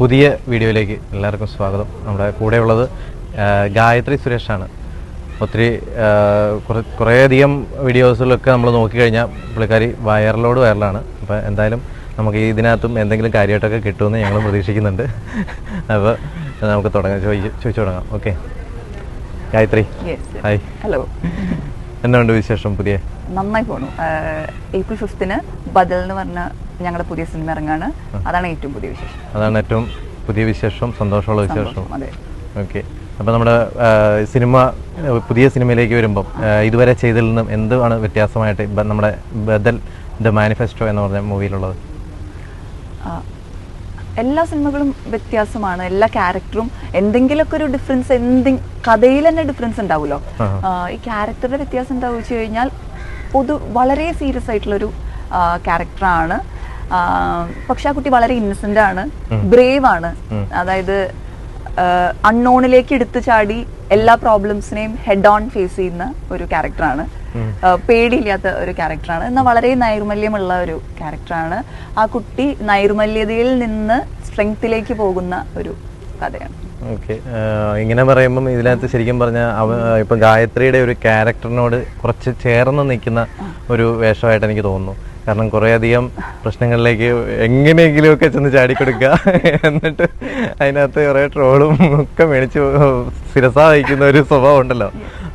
പുതിയ വീഡിയോയിലേക്ക് എല്ലാവർക്കും സ്വാഗതം. നമ്മുടെ കൂടെയുള്ളത് ഗായത്രി സുരേഷാണ്. ഒത്തിരി കുറേയധികം വീഡിയോസിലൊക്കെ നമ്മൾ നോക്കിക്കഴിഞ്ഞാൽ പുള്ളിക്കാരി വൈറലാണ്. അപ്പോൾ എന്തായാലും നമുക്ക് ഇതിനകത്തും എന്തെങ്കിലും കാര്യമായിട്ടൊക്കെ കിട്ടുമെന്ന് ഞങ്ങൾ പ്രതീക്ഷിക്കുന്നുണ്ട്. അപ്പോൾ നമുക്ക് ചോദിച്ചു തുടങ്ങാം. Okay Gayathri, hi. ഹലോ, എന്നാണ്ട് വിശേഷം? പുതിയ നന്നായി പോണു. April 5th ബദൽ എന്ന് പറഞ്ഞ ഞങ്ങളുടെ പുതിയ സിനിമ ഇറങ്ങാണ്. അതാണ് ഏറ്റവും പുതിയ വിശേഷം. അതാണ് ഏറ്റവും പുതിയ വിശേഷം, സന്തോഷമുള്ള വിശേഷം. അതെ. ഓക്കെ, അപ്പോൾ നമ്മുടെ പുതിയ സിനിമയിലേക്ക് വരുമ്പം ഇതുവരെ ചെയ്തതിൽ നിന്നും എന്താണ് വ്യത്യാസമായിട്ട് നമ്മുടെ ബദൽ ദ മാനിഫെസ്റ്റോ എന്ന് പറഞ്ഞ മൂവിയിലുള്ളത്? എല്ലാ സിനിമകളും വ്യത്യാസമാണ്. എല്ലാ ക്യാരക്ടറും എന്തെങ്കിലുമൊക്കെ ഒരു ഡിഫറൻസ്, കഥയിൽ തന്നെ ഡിഫറൻസ് ഉണ്ടാവുമല്ലോ. ഈ ക്യാരക്ടറുടെ വ്യത്യാസം എന്താണെന്ന് വെച്ച് കഴിഞ്ഞാൽ വളരെ സീരിയസ് ആയിട്ടുള്ളൊരു ക്യാരക്ടറാണ്. പക്ഷെ ആ കുട്ടി വളരെ ഇന്നസെന്റ് ആണ്, ബ്രേവ് ആണ്. അതായത് അൺനോണിലേക്ക് എടുത്തു ചാടി എല്ലാ പ്രോബ്ലംസിനെയും ഹെഡ് ഓൺ ഫേസ് ചെയ്യുന്ന ഒരു ക്യാരക്ടറാണ്. പേടിയില്ലാത്ത ഒരു ക്യാരക്ടറാണ്. എന്നാൽ വളരെ നൈർമല്യമുള്ള ഒരു ക്യാരക്ടറാണ്. ആ കുട്ടി നൈർമല്യതയിൽ നിന്ന് സ്ട്രെങ്ത്തിലേക്ക് പോകുന്ന ഒരു കഥയാണ്. ഓക്കെ, ഇങ്ങനെ പറയുമ്പം ഇതിനകത്ത് ശരിക്കും പറഞ്ഞാൽ ഇപ്പം ഗായത്രിയുടെ ഒരു ക്യാരക്ടറിനോട് കുറച്ച് ചേർന്ന് നിൽക്കുന്ന ഒരു വേഷമായിട്ട് എനിക്ക് തോന്നുന്നു. കാരണം കുറേയധികം പ്രശ്നങ്ങളിലേക്ക് എങ്ങനെയെങ്കിലുമൊക്കെ ചെന്ന് ചാടിക്കൊടുക്കുക, എന്നിട്ട് അതിനകത്ത് കുറേ ട്രോളും ഒക്കെ മേടിച്ച് ശിരസ വഹിക്കുന്ന ഒരു സ്വഭാവം ഉണ്ടല്ലോ.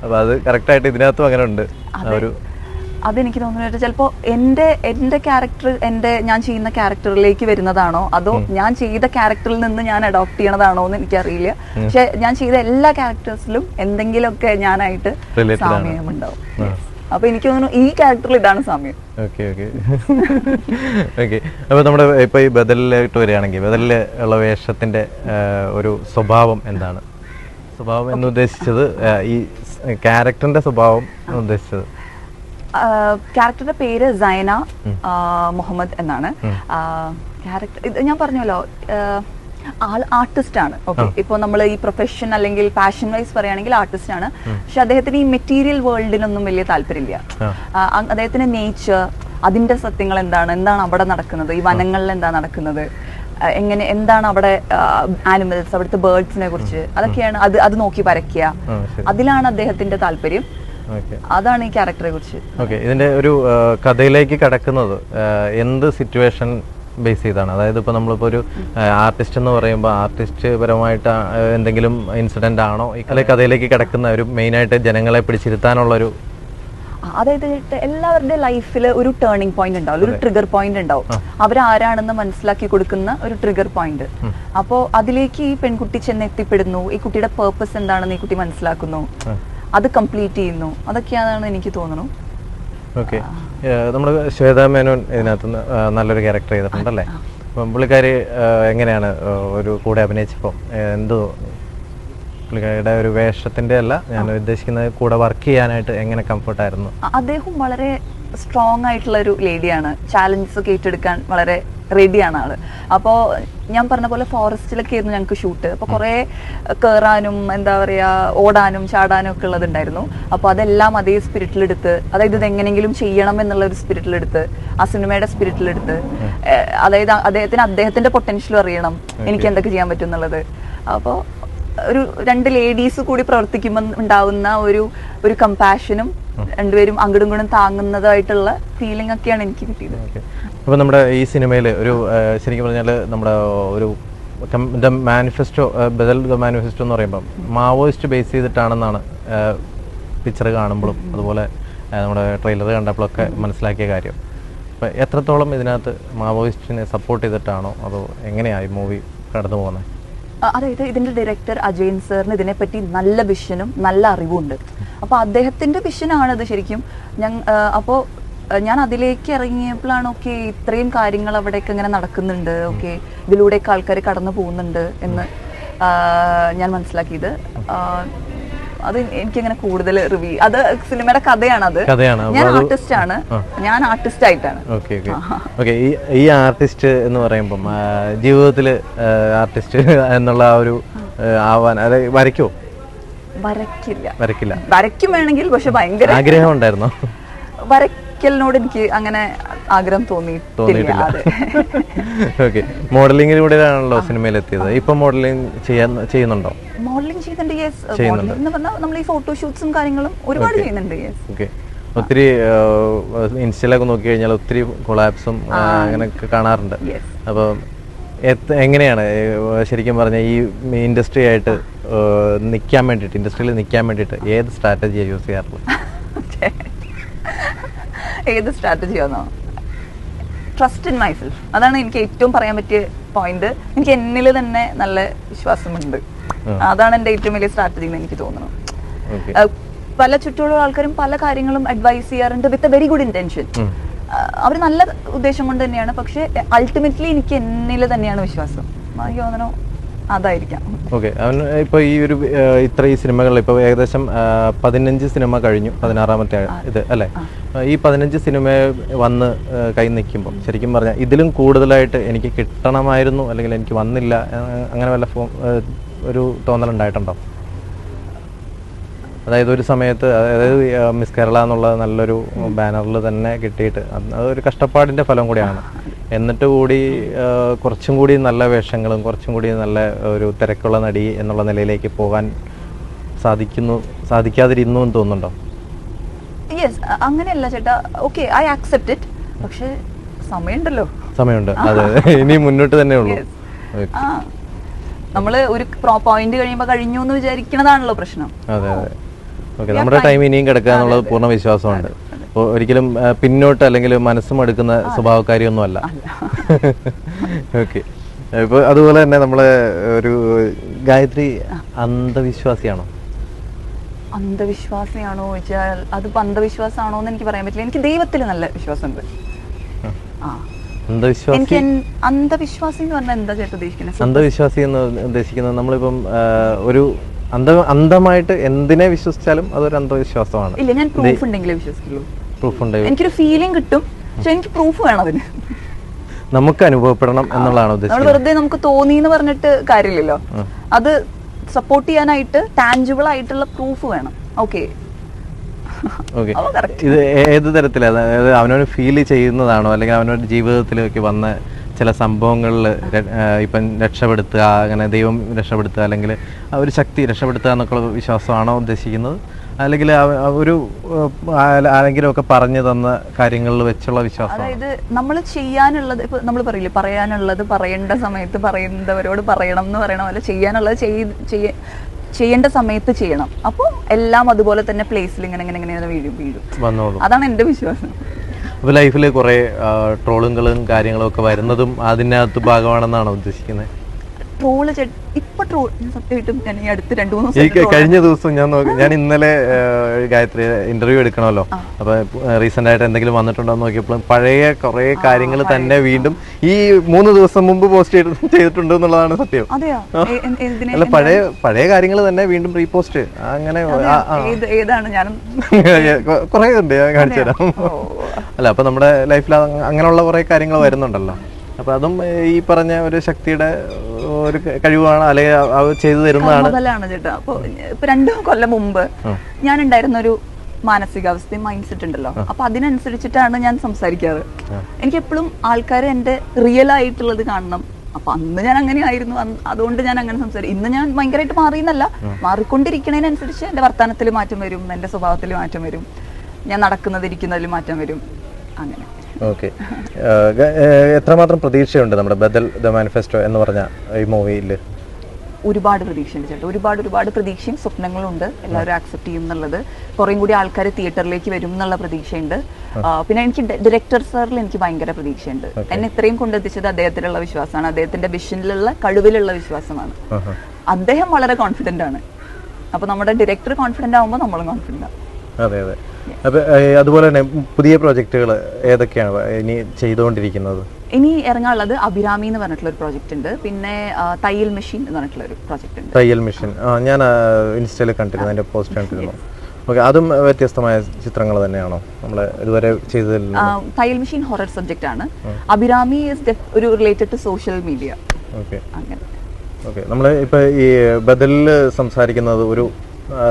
അപ്പോൾ അത് കറക്റ്റായിട്ട് ഇതിനകത്തും അങ്ങനെ ഉണ്ട്. അതെനിക്ക് തോന്നുന്നത് ചിലപ്പോൾ എൻ്റെ ക്യാരക്ടർ ഞാൻ ചെയ്യുന്ന ക്യാരക്ടറിലേക്ക് വരുന്നതാണോ, അതോ ഞാൻ ചെയ്ത ക്യാരക്ടറിൽ നിന്ന് ഞാൻ അഡോപ്റ്റ് ചെയ്യണതാണോ എന്ന് എനിക്കറിയില്ല. പക്ഷെ ഞാൻ ചെയ്ത എല്ലാ ക്യാരക്ടേഴ്സിലും എന്തെങ്കിലുമൊക്കെ ഞാനായിട്ട് സാമ്യമുണ്ടാവും. അപ്പൊ എനിക്ക് തോന്നുന്നു ഈ ക്യാരക്ടറിൽ ഇതാണ് സാമ്യം. Okay okay okay. അപ്പോൾ നമ്മുടെ ഇപ്പൊ ഈ ബദലിലോട്ട് വരികയാണെങ്കിൽ, ബദലിൽ ഉള്ള വേഷത്തിന്റെ ഒരു സ്വഭാവം എന്താണ്? സ്വഭാവം എന്ന് ഉദ്ദേശിച്ചത് ഈ ക്യാരക്ടറിന്റെ സ്വഭാവം ഉദ്ദേശിച്ചത്. ക്യാരക്ടറുടെ പേര് സൈന മുഹമ്മദ് എന്നാണ്. ക്യാരക്ടർ ഞാൻ പറഞ്ഞല്ലോ, ആൾ ആർട്ടിസ്റ്റ് ആണ്. ഓക്കെ, ഇപ്പൊ നമ്മൾ ഈ പ്രൊഫഷൻ അല്ലെങ്കിൽ പാഷൻ വൈസ് പറയുകയാണെങ്കിൽ ആർട്ടിസ്റ്റ് ആണ്. പക്ഷെ അദ്ദേഹത്തിന് ഈ മെറ്റീരിയൽ വേൾഡിനൊന്നും വലിയ താല്പര്യമില്ല. അദ്ദേഹത്തിന് നേച്ചർ, അതിന്റെ സത്യങ്ങൾ എന്താണ് അവിടെ നടക്കുന്നത്, ഈ വനങ്ങളിൽ എന്താ നടക്കുന്നത്, എന്താണ് അവിടെ ആനിമൽസ്, അവിടുത്തെ ബേർഡ്സിനെ കുറിച്ച്, അതൊക്കെയാണ് അത് നോക്കി വരയ്ക്കുക. അതിലാണ് അദ്ദേഹത്തിന്റെ താല്പര്യം. അതാണ് ഈ ക്യാരക്ടറെ കുറിച്ച്. ഓക്കെ, ഇതിന്റെ ഒരു കഥയിലേക്ക് കടക്കുന്നത് എന്ത് സിറ്റുവേഷൻ ബേസ് ചെയ്താണ്? അതായത് ഇപ്പോൾ നമ്മളിപ്പോൾ ഒരു ആർട്ടിസ്റ്റ് എന്ന് പറയുമ്പോൾ ആർട്ടിസ്റ്റ് പരമായിട്ട് എന്തെങ്കിലും ഇൻസിഡന്റ് ആണോ ഈ കഥയിലേക്ക് കിടക്കുന്ന ഒരു മെയിനായിട്ട് ജനങ്ങളെ പിടിച്ചിരുത്താനുള്ളൊരു? അതായത് എല്ലാവരുടെ ലൈഫിൽ ഒരു ടേണിംഗ് പോയിന്റ് ഉണ്ടാവും, ഒരു ട്രിഗർ പോയിന്റ് ഉണ്ടാവും. അവരാരാണെന്ന് മനസ്സിലാക്കി കൊടുക്കുന്ന ഒരു ട്രിഗർ പോയിന്റ്. അപ്പോൾ അതിലേക്ക് ഈ പെൺകുട്ടി ചെന്ന് എത്തിപ്പെടുന്നു. ഈ കുട്ടിയുടെ പേർപ്പസ് എന്താണെന്ന് ഈ കുട്ടി മനസ്സിലാക്കുന്നു, അത് കംപ്ലീറ്റ് ചെയ്യുന്നു. അതൊക്കെയാണെന്ന് എനിക്ക് തോന്നുന്നു. ഓക്കെ, നമ്മുടെ ശ്വേതാ മേനോൻ ഇതിനകത്ത് നല്ലൊരു ക്യാരക്ടർ ചെയ്തിട്ടുണ്ടല്ലേ? അപ്പം പുള്ളിക്കാരി എങ്ങനെയാണ് ഒരു കൂടെ അഭിനയിച്ചപ്പോൾ എന്തോ പുള്ളിക്കാരിയുടെ ഒരു വേഷത്തിന്റെ അല്ല ഞാൻ ഉദ്ദേശിക്കുന്നത്, കൂടെ വർക്ക് ചെയ്യാനായിട്ട് എങ്ങനെ കംഫർട്ടായിരുന്നു? അദ്ദേഹം വളരെ സ്ട്രോങ് ആയിട്ടുള്ള ഒരു ലേഡിയാണ്. ചാലഞ്ചസ് ഒക്കെ ഏറ്റെടുക്കാൻ വളരെ റെഡിയാണ് ആള്. അപ്പോൾ ഞാൻ പറഞ്ഞ പോലെ ഫോറസ്റ്റിലൊക്കെ ആയിരുന്നു ഞങ്ങൾക്ക് ഷൂട്ട്. അപ്പോൾ കുറേ കയറാനും എന്താ പറയുക, ഓടാനും ചാടാനും ഒക്കെ ഉള്ളതുണ്ടായിരുന്നു. അപ്പോൾ അതെല്ലാം അതേ സ്പിരിറ്റിലെടുത്ത്, അതായത് ഇത് എങ്ങനെയെങ്കിലും ചെയ്യണം എന്നുള്ള ഒരു സ്പിരിറ്റിലെടുത്ത്, ആ സിനിമയുടെ സ്പിരിറ്റിലെടുത്ത്, അതായത് അദ്ദേഹത്തിന്റെ പൊട്ടൻഷ്യൽ അറിയണം, എനിക്ക് എന്തൊക്കെ ചെയ്യാൻ പറ്റും എന്നുള്ളത്. അപ്പോൾ ഒരു രണ്ട് ലേഡീസ് കൂടി പ്രവർത്തിക്കുമ്പോൾ ഉണ്ടാവുന്ന ഒരു കമ്പാഷനും രണ്ടുപേരും അങ്ങോട്ടും ഇങ്ങോട്ടും താങ്ങുന്നതായിട്ടുള്ള ഫീലിംഗ് ഒക്കെയാണ് എനിക്ക് കിട്ടിയത്. അപ്പോൾ നമ്മുടെ ഈ സിനിമയിൽ ഒരു ശരിക്കും പറഞ്ഞാൽ നമ്മുടെ ഒരു ദ മാനിഫെസ്റ്റോ, ബദൽ ദ മാനിഫെസ്റ്റോ എന്ന് പറയുമ്പം മാവോയിസ്റ്റ് ബേസ് ചെയ്തിട്ടാണെന്നാണ് പിക്ചർ കാണുമ്പോഴും അതുപോലെ നമ്മുടെ ട്രെയിലർ കണ്ടപ്പോഴൊക്കെ മനസ്സിലാക്കിയ കാര്യം. അപ്പോൾ എത്രത്തോളം ഇതിനകത്ത് മാവോയിസ്റ്റിനെ സപ്പോർട്ട് ചെയ്തിട്ടാണോ അതോ എങ്ങനെയായി മൂവി കടന്നു പോകുന്നത്? അതായത് ഇതിന്റെ ഡയറക്ടർ അജയൻ സാറിന് ഇതിനെപ്പറ്റി നല്ല വിഷനും നല്ല അറിവുണ്ട്. അപ്പോൾ അദ്ദേഹത്തിന്റെ വിഷനാണിത് ശരിക്കും. അപ്പോൾ ഞാൻ അതിലേക്ക് ഇറങ്ങിയപ്പോഴാണ് ഓക്കെ ഇത്രയും കാര്യങ്ങൾ അവിടെയൊക്കെ ഇങ്ങനെ നടക്കുന്നുണ്ട്, ഓക്കെ ഇതിലൂടെയൊക്കെ ആൾക്കാർ കടന്നു പോകുന്നുണ്ട് എന്ന് ഞാൻ മനസ്സിലാക്കിയത്. അത് എനിക്കങ്ങനെ കൂടുതൽ റിവ്യൂ, അത് സിനിമയുടെ കഥയാണ്. ഞാൻ ആർട്ടിസ്റ്റ് ആണ്, ഞാൻ ആർട്ടിസ്റ്റ് ആയിട്ടാണ്. ഈ ആർട്ടിസ്റ്റ് എന്ന് പറയുമ്പം ജീവിതത്തിൽ ആർട്ടിസ്റ്റ് എന്നുള്ള ആ ഒരു ആവാൻ വരയ്ക്കോ? വരയ്ക്കും വേണമെങ്കിൽ, പക്ഷെ ഭയങ്കര ആഗ്രഹം ഉണ്ടായിരുന്നോ? നടിക്കലിനോട് എനിക്ക് അങ്ങനെ ആഗ്രഹം തോന്നിയിട്ടില്ല. അതെ. ഓക്കെ, മോഡലിംഗിലൂടെയാണല്ലോ സിനിമയിലെത്തിയത്. ഇപ്പൊ മോഡലിംഗ് ചെയ്യുന്നുണ്ടോ? മോഡലിംഗ് ചെയ്യുന്നുണ്ട്. യെസ്, മോഡലിംഗ് എന്ന് പറഞ്ഞാൽ നമ്മൾ ഈ ഫോട്ടോഷൂട്ട്സും കാര്യങ്ങളും ഒരുപാട് ചെയ്യുന്നുണ്ട്. യെസ്. ഓക്കെ, ഒത്തിരി ഇൻസ്റ്റയിലൊക്കെ നോക്കി കഴിഞ്ഞാൽ ഒത്തിരി കൊളാപ്സും അങ്ങനെയൊക്കെ കാണാറുണ്ട്. അപ്പോൾ എങ്ങനെയാണ് ശരിക്കും പറഞ്ഞാൽ ഈ ഇൻഡസ്ട്രി ആയിട്ട് നിൽക്കാൻ വേണ്ടിയിട്ട്, ഇൻഡസ്ട്രിയിൽ നിൽക്കാൻ വേണ്ടിയിട്ട് ഏത് സ്ട്രാറ്റജിയാണ് യൂസ് ചെയ്യാറുള്ളത്? ഏത് സ്ട്രാറ്റജിയാണോ? Trust in myself. അതാണ് എനിക്ക് ഏറ്റവും പറയാൻ പറ്റിയ പോയിന്റ്. എനിക്ക് എന്നിൽ തന്നെ നല്ല വിശ്വാസമുണ്ട്. അതാണ് എൻ്റെ ഏറ്റവും വലിയ സ്ട്രാറ്റജി എന്ന് എനിക്ക് തോന്നുന്നു. പല ചുറ്റുമുള്ള ആൾക്കാരും പല കാര്യങ്ങളും അഡ്വൈസ് ചെയ്യാറുണ്ട് with a very good intention. അവർ നല്ല ഉദ്ദേശം കൊണ്ട് തന്നെയാണ്. പക്ഷെ അൾട്ടിമേറ്റ്ലി എനിക്ക് എന്നിൽ തന്നെയാണ് വിശ്വാസം. എനിക്ക് തോന്നുന്നു അതായിരിക്കാം. ഓക്കെ, അവന് ഇപ്പൊ ഈ ഒരു ഈ സിനിമകളിൽ ഇപ്പൊ ഏകദേശം 15 സിനിമ കഴിഞ്ഞു, 16ാമത്തെ ഇത് അല്ലേ? ഈ 15 സിനിമ വന്ന് കൈ നിൽക്കുമ്പോൾ ശരിക്കും പറഞ്ഞാൽ ഇതിലും കൂടുതലായിട്ട് എനിക്ക് കിട്ടണമായിരുന്നു, അല്ലെങ്കിൽ എനിക്ക് വന്നില്ല, അങ്ങനെ വല്ല ഒരു തോന്നലുണ്ടായിട്ടുണ്ടോ? അതായത് ഒരു സമയത്ത്, അതായത് മിസ് കേരള എന്നുള്ള നല്ലൊരു ബാനറിൽ തന്നെ കിട്ടിയിട്ട് അതൊരു കഷ്ടപ്പാടിൻ്റെ ഫലം കൂടിയാണ്. എന്നിട്ട് കൂടി കുറച്ചും കൂടി നല്ല വേഷങ്ങളും കുറച്ചും കൂടി നല്ല ഒരു തിരക്കുള്ള നടി എന്നുള്ള നിലയിലേക്ക് പോകാൻ സാധിക്കാതിരുന്നു എന്ന് തോന്നുന്നുണ്ടോ? യെസ്, അങ്ങനെയല്ല ചേട്ടാ. Okay, I accept it. പക്ഷെ സമയമുണ്ട്. അതെ, ഇനി മുന്നോട്ട് തന്നെ ഉള്ളൂ. നമ്മള് ഒരു പോയിന്റ് കഴിയുമ്പോ കഴിഞ്ഞു എന്ന് വിചാരിക്കുന്നതാണല്ലോ പ്രശ്നം. അതെ അതെ. ഓക്കെ, നമ്മുടെ ടൈം ഇനിയും കിടക്കുക എന്നുള്ളത് പൂർണ്ണ വിശ്വാസമുണ്ട്. ഒരിക്കലും പിന്നോട്ട് അല്ലെങ്കിൽ മനസ്സും എടുക്കുന്ന സ്വഭാവക്കാരിയൊന്നും അല്ല. ഓക്കെ, ഇപ്പൊ അതുപോലെ തന്നെ നമ്മളെ ഒരു ഗായത്രി അന്ധവിശ്വാസിയാണോ? അന്ധവിശ്വാസിയാണോ ചോദിച്ചാൽ അതിപ്പോ അന്ധവിശ്വാസമാണോ എന്ന് എനിക്ക് പറയാൻ പറ്റില്ല. എനിക്ക് ദൈവത്തിൽ നല്ല വിശ്വാസമുണ്ട്. എനിക്ക് അന്ധവിശ്വാസി എന്ന് പറഞ്ഞാൽ എന്താ ചേട്ടാ ഉദ്ദേശിക്കുന്നത്? അന്ധവിശ്വാസി എന്ന് ഉദ്ദേശിക്കുന്നത് നമ്മളിപ്പം ഒരു അന്ധമായിട്ട് എന്തിനെ വിശ്വസിച്ചാലും അതൊരു അന്ധവിശ്വാസമാണ്. ഇല്ല, ഞാൻ പ്രൂഫ് ഉണ്ടെങ്കിലേ വിശ്വസിക്കുള്ളൂ. പ്രൂഫ് ഉണ്ടെങ്കിൽ എനിക്കൊരു ഫീലിംഗ് കിട്ടും, പക്ഷെ എനിക്ക് പ്രൂഫ് വേണം അതിന്. നമുക്ക് അനുഭവപ്പെടണം എന്നുള്ളതാണ് ഉദ്ദേശിച്ചത്. വെറുതെ നമുക്ക് തോന്നി എന്ന് പറഞ്ഞിട്ട് കാര്യമില്ലല്ലോ. അത് സപ്പോർട്ട് ചെയ്യാനായിട്ട് ടാഞ്ചിബിൾ ആയിട്ടുള്ള പ്രൂഫ് വേണം. ഓക്കെ, ഇത് ഏത് തരത്തിലാണ്? അതായത് അവനവന് ഫീൽ ചെയ്യുന്നതാണോ, അല്ലെങ്കിൽ അവനവന്റെ ജീവിതത്തിലേക്ക് വന്ന ചില സംഭവങ്ങളിൽ ഇപ്പം രക്ഷപ്പെടുത്തുക, അങ്ങനെ ദൈവം രക്ഷപ്പെടുത്തുക, അല്ലെങ്കിൽ ഒരു ശക്തി രക്ഷപ്പെടുത്തുക എന്നൊക്കെയുള്ള വിശ്വാസമാണോ ഉദ്ദേശിക്കുന്നത്? അല്ലെങ്കിൽ ഒരു ആരെങ്കിലും ഒക്കെ പറഞ്ഞു തന്ന കാര്യങ്ങളിൽ വെച്ചുള്ള വിശ്വാസം? അതായത് നമ്മൾ ചെയ്യാനുള്ളത്, ഇപ്പൊ നമ്മൾ പറയില്ലേ, പറയാനുള്ളത് പറയേണ്ട സമയത്ത് പറയുന്നവരോട് പറയണം എന്ന് പറയണ പോലെ ചെയ്യാനുള്ളത് ചെയ്യേണ്ട സമയത്ത് ചെയ്യണം. അപ്പോൾ എല്ലാം അതുപോലെ തന്നെ പ്ലേസിൽ ഇങ്ങനെ വീഴും. അതാണ് എൻ്റെ വിശ്വാസം. അപ്പോൾ ലൈഫിൽ കുറേ ട്രോളുകളും കാര്യങ്ങളും ഒക്കെ വരുന്നതും അതിനകത്ത് ഭാഗമാണെന്നാണോ ഉദ്ദേശിക്കുന്നത്? ട്രോള് ഇപ്പൊ ട്രോൾ സത്യമായിട്ടും ഞാൻ ഈ അടുത്ത് 2-3 ദിവസം കഴിഞ്ഞ ദിവസം ഞാൻ ഇന്നലെ ഗായത്രി ഇന്റർവ്യൂ എടുക്കണമല്ലോ, അപ്പൊ റീസെന്റ് ആയിട്ട് എന്തെങ്കിലും വന്നിട്ടുണ്ടോ എന്ന് നോക്കിയപ്പോഴും പഴയ കുറെ കാര്യങ്ങൾ തന്നെ വീണ്ടും ഈ 3 ദിവസം മുമ്പ് പോസ്റ്റ് ചെയ്തിട്ടുണ്ട് എന്നുള്ളതാണ് സത്യം. അല്ല, പഴയ കാര്യങ്ങൾ തന്നെ വീണ്ടും റീപോസ്റ്റ്, അങ്ങനെ ഏതാണ്? ഞാനും കുറെ ഉണ്ട്, ഞാൻ കാണിച്ചു തരാം. അല്ല, അപ്പൊ നമ്മുടെ ലൈഫിൽ അങ്ങനെയുള്ള കുറെ കാര്യങ്ങൾ വരുന്നുണ്ടല്ലോ. അപ്പൊ അതും ഈ പറഞ്ഞ ഒരു ശക്തിയുടെ ഒരു കഴിവാണ്, അല്ലെങ്കിൽ ചെയ്തു തരുന്നതാണ് ചേട്ടാ. അപ്പൊ 2 കൊല്ലം മുമ്പ് ഞാൻ ഉണ്ടായിരുന്ന ഒരു മാനസികാവസ്ഥയും മൈൻഡ് സെറ്റ് ഉണ്ടല്ലോ, അപ്പൊ അതിനനുസരിച്ചിട്ടാണ് ഞാൻ സംസാരിക്കാറ്. എനിക്ക് എപ്പോഴും ആൾക്കാർ എന്റെ റിയൽ ആയിട്ടുള്ളത് കാണണം. അപ്പൊ അന്ന് ഞാൻ അങ്ങനെ ആയിരുന്നു, അതുകൊണ്ട് ഞാൻ അങ്ങനെ സംസാരിക്കും. ഇന്ന് ഞാൻ ഭയങ്കരമായിട്ട് മാറിയെന്നല്ല, മാറിക്കൊണ്ടിരിക്കണതിനനുസരിച്ച് എന്റെ വർത്തമാനത്തിൽ മാറ്റം വരും, എന്റെ സ്വഭാവത്തിൽ മാറ്റം വരും, ഞാൻ നടക്കുന്നത് ഇരിക്കുന്നതിൽ മാറ്റം വരും, അങ്ങനെ. ഓക്കെ, എത്രമാത്രം പ്രതീക്ഷയുണ്ട് നമ്മുടെ ബദൽ ദ മാനിഫെസ്റ്റോ എന്ന് പറഞ്ഞ ഈ മൂവിയിൽ? ഒരുപാട് പ്രതീക്ഷയുണ്ട് ചേട്ടാ, ഒരുപാട് പ്രതീക്ഷയും സ്വപ്നങ്ങളും ഉണ്ട്. എല്ലാവരും ആക്സെപ്റ്റ് ചെയ്യും എന്നുള്ളത്, കുറേം കൂടി ആൾക്കാർ തിയേറ്ററിലേക്ക് വരും എന്നുള്ള പ്രതീക്ഷയുണ്ട്. പിന്നെ എനിക്ക് ഡയറക്ടർ സാറിൽ എനിക്ക് ഭയങ്കര പ്രതീക്ഷയുണ്ട്. എന്നെ ഇത്രയും കൊണ്ടെത്തിച്ചത് അദ്ദേഹത്തിലുള്ള വിശ്വാസമാണ്, അദ്ദേഹത്തിന്റെ വിഷനിലുള്ള കഴിവിലുള്ള വിശ്വാസമാണ്. അദ്ദേഹം വളരെ കോൺഫിഡന്റ് ആണ്. അപ്പൊ നമ്മുടെ ഡയറക്ടർ കോൺഫിഡന്റ് ആവുമ്പോൾ നമ്മളും കോൺഫിഡന്റ് ആവും. അതെ അതെ. അപ്പൊ അതുപോലെ തന്നെ പുതിയ പ്രോജക്റ്റുകൾ ഏതൊക്കെയാണ് ഇനി ചെയ്തുകൊണ്ടിരിക്കുന്നത്? ഇനി ഇറങ്ങാനുള്ളത് അഭിരാമി എന്ന് പറഞ്ഞിട്ടുള്ള ഒരു പ്രോജക്റ്റ് ഉണ്ട്, പിന്നെ തയ്യൽ മെഷീൻ എന്ന് പറഞ്ഞിട്ടുള്ള ഒരു പ്രോജക്റ്റ് ഉണ്ട്. തയ്യൽ മെഷീൻ ഞാൻ ഇൻസ്റ്റയിൽ കണ്ടിരുന്നു, അതിന്റെ പോസ്റ്റ് കണ്ടിരുന്നു. ഓക്കെ, അതും വ്യത്യസ്തമായ ചിത്രങ്ങൾ തന്നെയാണോ നമ്മൾ ഇതുവരെ ചെയ്തതിൽ? തയ്യൽ മെഷീൻ ഹൊറർ സബ്ജക്റ്റ് ആണ്, അഭിരാമി ഒരു related to social media. Okay okay. നമ്മൾ ഇപ്പൊ ഈ ബദലിൽ സംസാരിക്കുന്നത് ഒരു,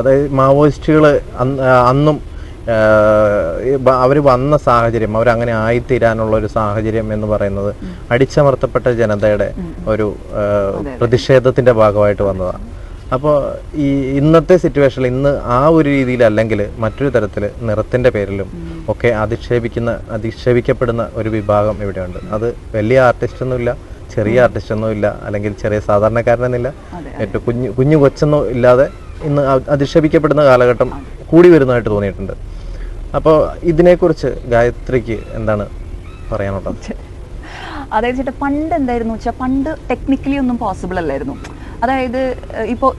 അതായത് മാവോയിസ്റ്റുകൾ അന്നും അവർ വന്ന സാഹചര്യം, അവരങ്ങനെ ആയിത്തീരാനുള്ള ഒരു സാഹചര്യം എന്ന് പറയുന്നത് അടിച്ചമർത്തപ്പെട്ട ജനതയുടെ ഒരു പ്രതിഷേധത്തിന്റെ ഭാഗമായിട്ട് വന്നതാണ്. അപ്പോൾ ഈ ഇന്നത്തെ സിറ്റുവേഷനിൽ ഇന്ന് ആ ഒരു രീതിയിലല്ലെങ്കിൽ മറ്റൊരു തരത്തിൽ നിറത്തിന്റെ പേരിലും ഒക്കെ അധിക്ഷേപിക്കപ്പെടുന്ന ഒരു വിഭാഗം ഇവിടെയുണ്ട്. അത് വലിയ ആർട്ടിസ്റ്റ് ഒന്നുമില്ല, ചെറിയ ആർട്ടിസ്റ്റ് ഒന്നും ഇല്ല, അല്ലെങ്കിൽ ചെറിയ സാധാരണക്കാരനെന്നില്ല, ഏറ്റവും കുഞ്ഞു കൊച്ചൊന്നും ഇല്ലാതെ ഇന്ന് അധിക്ഷേപിക്കപ്പെടുന്ന കാലഘട്ടം കൂടി വരുന്നതായിട്ട് തോന്നിയിട്ടുണ്ട്. അപ്പോൾ ഇതിനെക്കുറിച്ച് ഗായത്രിക്ക് എന്താണ് പറയാനുള്ളത്? അതായത് ചേട്ടാ, പണ്ട് എന്തായിരുന്നു വെച്ചാൽ, പണ്ട് ടെക്നിക്കലി ഒന്നും പോസിബിൾ അല്ലായിരുന്നു. അതായത് ഇപ്പോൾ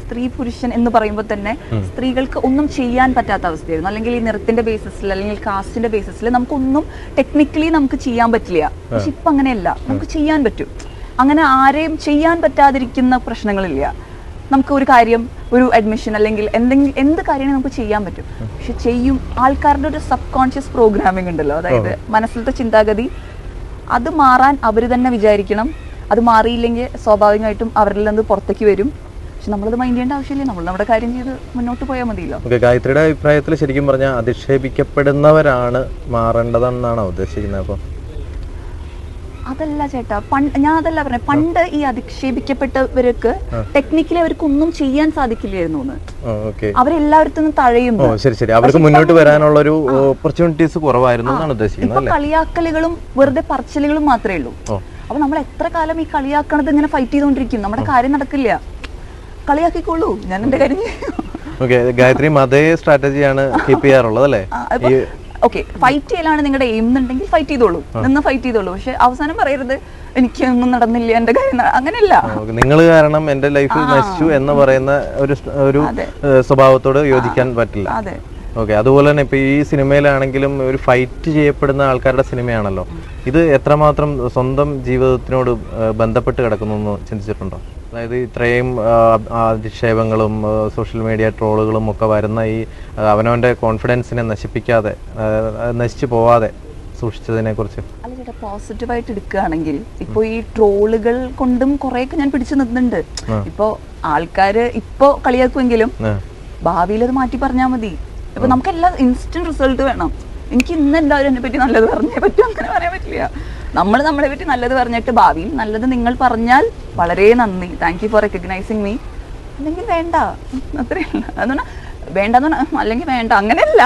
സ്ത്രീ പുരുഷൻ എന്ന് പറയുമ്പോൾ തന്നെ സ്ത്രീകൾക്ക് ഒന്നും ചെയ്യാൻ പറ്റാത്ത അവസ്ഥയായിരുന്നു. അല്ലെങ്കിൽ ഈ നിറത്തിന്റെ ബേസിസിൽ അല്ലെങ്കിൽ കാസ്റ്റിന്റെ ബേസിസിൽ നമുക്കൊന്നും ടെക്നിക്കലി നമുക്ക് ചെയ്യാൻ പറ്റില്ല. പക്ഷെ ഇപ്പൊ അങ്ങനെയല്ല, നമുക്ക് ചെയ്യാൻ പറ്റും. അങ്ങനെ ആരെയും ചെയ്യാൻ പറ്റാതിരിക്കുന്ന പ്രശ്നങ്ങളില്ല. നമുക്ക് ഒരു കാര്യം, ഒരു അഡ്മിഷൻ അല്ലെങ്കിൽ എന്ത് കാര്യമാണ് നമുക്ക് ചെയ്യാൻ പറ്റും. പക്ഷെ ചെയ്യും ആൾക്കാരുടെ ഒരു സബ് കോൺഷ്യസ് പ്രോഗ്രാമിംഗ് ഉണ്ടല്ലോ, അതായത് മനസ്സിലത്തെ ചിന്താഗതി, അത് മാറാൻ അവർ തന്നെ വിചാരിക്കണം. അത് മാറിയില്ലെങ്കിൽ സ്വാഭാവികമായിട്ടും അവരിൽ നിന്ന് പുറത്തേക്ക് വരും. പക്ഷെ നമ്മളത് മൈൻഡ് ചെയ്യേണ്ട ആവശ്യമില്ല, നമ്മൾ നമ്മുടെ കാര്യം ചെയ്ത് മുന്നോട്ട് പോയാൽ മതിയല്ലോ. ഗായത്രിയുടെ അഭിപ്രായത്തിൽ ശരിക്കും പറഞ്ഞാൽ അധിക്ഷേപിക്കപ്പെടുന്നവരാണ് മാറേണ്ടതെന്നാണോ ഉദ്ദേശിക്കുന്നത്? അപ്പോൾ അതല്ല ചേട്ടാ, ഞാൻ അതല്ല പറഞ്ഞത്. പണ്ട് ഈ അധിക്ഷേപിക്കപ്പെട്ടവർക്ക് ടെക്നിക്കലി അവർക്ക് ഒന്നും ചെയ്യാൻ സാധിക്കില്ലായിരുന്നു എന്ന്. അവരെല്ലാവരും തഴയുന്നു. അവർക്ക് മുന്നോട്ട് വരാനുള്ള ഒരു ഓപ്പർച്യൂണിറ്റീസ് കുറവായിരുന്നു എന്നാണ് ഉദ്ദേശിക്കുന്നത്. കളിയാക്കലുകളും വെറുതെ പറച്ചിലുകളും മാത്രമേ ഉള്ളൂ. അപ്പൊ നമ്മൾ എത്ര കാലം ഈ കളിയാക്കണത് ഇങ്ങനെ ഫൈറ്റ് ചെയ്തുകൊണ്ടിരിക്കും? നമ്മുടെ കാര്യം നടക്കില്ല. കളിയാക്കിക്കോളൂ, ഞാൻ എന്റെ കാര്യം ചെയ്യും. ഗായത്രി അതേ സ്ട്രാറ്റജിയാണ് കീപ്പ് ചെയ്യാറുള്ളത് അല്ലേ? ഓക്കെ, ഫൈറ്റ് ചെയ്യലാണ് നിങ്ങളുടെ എയിം എന്നുണ്ടെങ്കിൽ ഫൈറ്റ് ചെയ്തോളൂ, നിന്ന് ഫൈറ്റ് ചെയ്തോളൂ. പക്ഷെ അവസാനം പറയരുത് എനിക്കൊന്നും നടന്നില്ല, എന്റെ കാര്യം അങ്ങനെയല്ല, നിങ്ങൾ കാരണം എന്റെ ലൈഫ് നശിച്ചു എന്ന് പറയുന്ന ഒരു സ്വഭാവത്തോട് യോജിക്കാൻ പറ്റില്ല. ഓക്കെ, അതുപോലെ തന്നെ ഇപ്പൊ ഈ സിനിമയിലാണെങ്കിലും ഒരു ഫൈറ്റ് ചെയ്യപ്പെടുന്ന ആൾക്കാരുടെ സിനിമയാണല്ലോ. ഇത് എത്രമാത്രം സ്വന്തം ജീവിതത്തിനോട് ബന്ധപ്പെട്ട് കിടക്കുന്നു എന്ന് ചിന്തിച്ചിട്ടുണ്ടോ? അതായത് ഇത്രയും അധിക്ഷേപങ്ങളും സോഷ്യൽ മീഡിയ ട്രോളുകളും ഒക്കെ വരുന്ന ഈ അവനവന്റെ കോൺഫിഡൻസിനെ നശിപ്പിക്കാതെ, നശിച്ചു പോവാതെ സൂക്ഷിച്ചതിനെ കുറിച്ച്. അല്ല ചേട്ടാ, പോസിറ്റീവായിട്ട് എടുക്കുകയാണെങ്കിൽ ഇപ്പൊ ഈ ട്രോളുകൾ കൊണ്ടും കുറെയൊക്കെ ഞാൻ പിടിച്ചു നിന്നുണ്ട്. ഇപ്പൊ ആൾക്കാര് ഇപ്പൊ കളിയാക്കുമെങ്കിലും ഭാവിയിൽ അത് മാറ്റി പറഞ്ഞാൽ മതി. ഇപ്പൊ നമുക്കെല്ലാം ഇൻസ്റ്റന്റ് റിസൾട്ട് വേണം. എനിക്ക് ഇന്ന് എല്ലാവരും എന്നെ പറ്റി നല്ലത് പറഞ്ഞേ പറ്റും, അങ്ങനെ പറയാൻ പറ്റില്ല. നമ്മൾ നമ്മളെ പറ്റി നല്ലത് പറഞ്ഞിട്ട് ഭാവിയിൽ നല്ലത് നിങ്ങൾ പറഞ്ഞാൽ വളരെ നന്ദി, thank you for recognising me, അല്ലെങ്കിൽ വേണ്ട, അത്രയല്ല. അതെന്ന് പറഞ്ഞാൽ വേണ്ടെന്ന് പറഞ്ഞാൽ അല്ലെങ്കിൽ വേണ്ട, അങ്ങനെയല്ല.